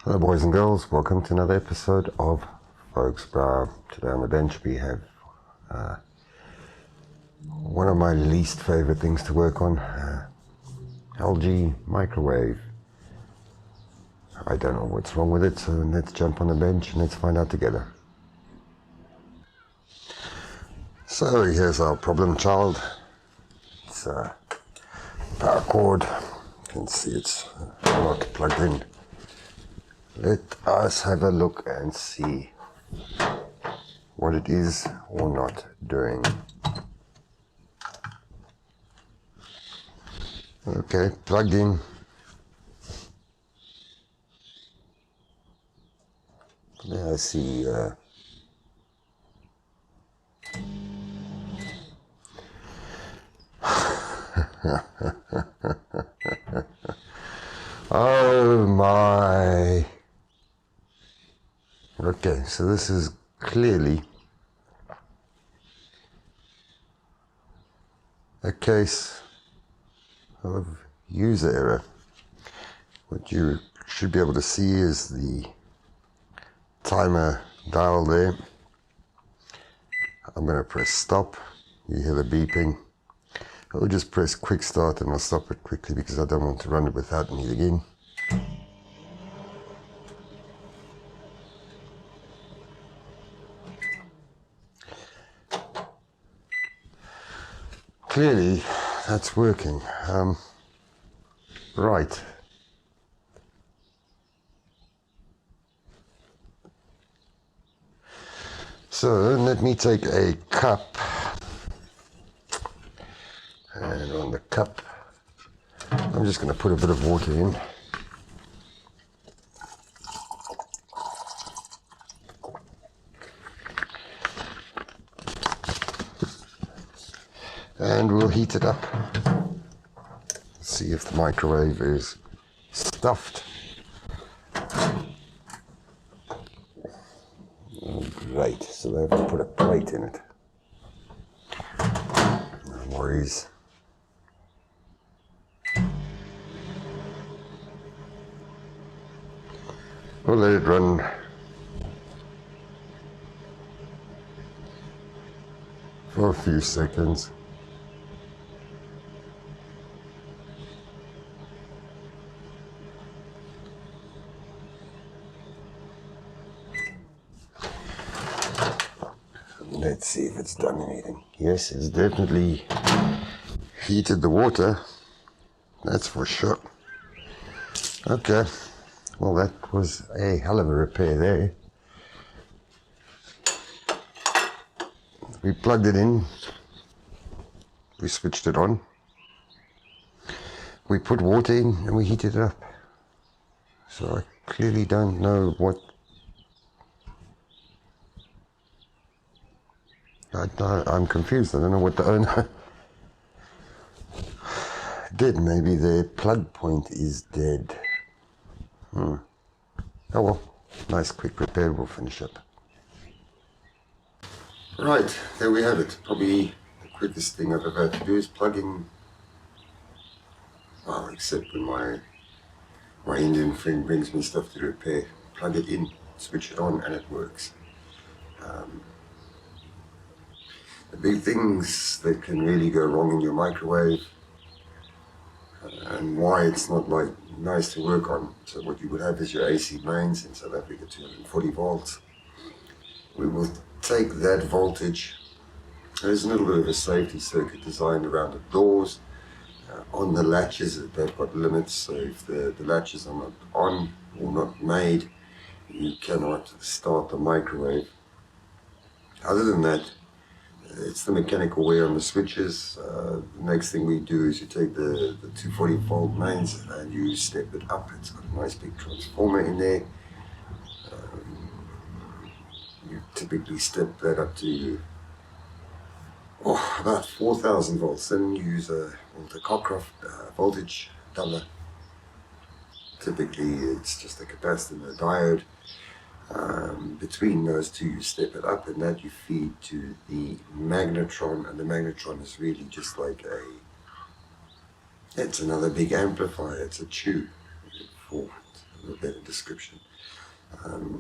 Hello boys and girls, welcome to another episode of FoulkesBrau. Today on the bench we have one of my least favorite things to work on, LG microwave. I don't know what's wrong with it, so let's jump on the bench and let's find out together. So here's our problem child. It's a power cord. You can see it's not plugged in. Let us have a look and see what it is or not doing. Okay, plugged in. There I see oh my. Okay, so this is clearly a case of user error. What you should be able to see is the timer dial there. I'm going to press stop. You hear the beeping. I'll just press quick start and I'll stop it quickly because I don't want to run it without anything in. Clearly that's working. Right. So let me take a cup, and on the cup I'm just going to put a bit of water in. And we'll heat it up. See if the microwave is stuffed. Oh, great, so they have to put a plate in it. No worries. We'll let it run for a few seconds. Let's see if it's done anything. Yes, it's definitely heated the water. That's for sure. Okay. Well, that was a hell of a repair there. We plugged it in. We switched it on. We put water in and we heated it up. So I clearly don't know what... I'm confused. I don't know what the owner did. Maybe the plug point is dead. Oh well, nice quick repair. We'll finish up. Right, there we have it. Probably the quickest thing I've ever had to do is plug in. Well, except when my Indian friend brings me stuff to repair. Plug it in, switch it on, and it works. The big things that can really go wrong in your microwave and why it's not like nice to work on. So what you would have is your AC mains in South Africa, 240 volts. We will take that voltage. There's a little bit of a safety circuit designed around the doors. On the latches, they've got limits, so if the latches are not on or not made, you cannot start the microwave. Other than that, it's the mechanical wear on the switches. The next thing we do is you take the 240 volt mains and you step it up. It's got a nice big transformer in there. You typically step that up to about 4,000 volts. Then you use the Cockcroft voltage doubler. Typically it's just a capacitor, a diode. Between those two you step it up, and that you feed to the magnetron, and the magnetron is really just like it's another big amplifier. It's a tube for a better description.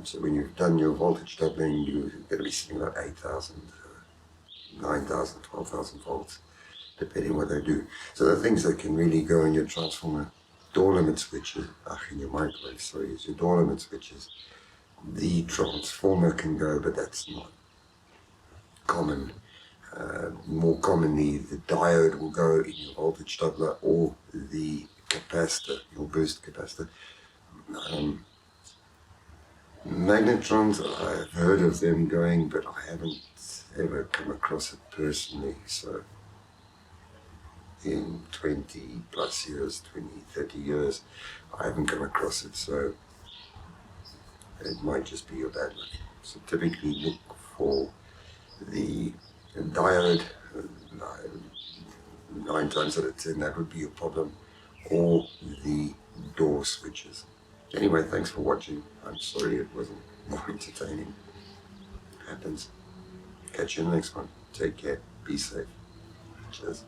So when you've done your voltage doubling, you're going to be sitting about 8,000, 9,000, 12,000 volts, depending what they do. So the things that can really go in your transformer, door limit switches, in your microwave, sorry, is your door limit switches. The transformer can go, but that's not common. More commonly, the diode will go in your voltage doubler or the capacitor, your boost capacitor. Magnetrons, I've heard of them going, but I haven't ever come across it personally. So in 20 plus years, 20, 30 years, I haven't come across it. So it might just be your bad luck. So typically look for the diode, 9 times out of 10 that would be a problem, or the door switches. Anyway, thanks for watching. I'm sorry it wasn't more entertaining. Happens. Catch you in the next one. Take care. Be safe. Cheers.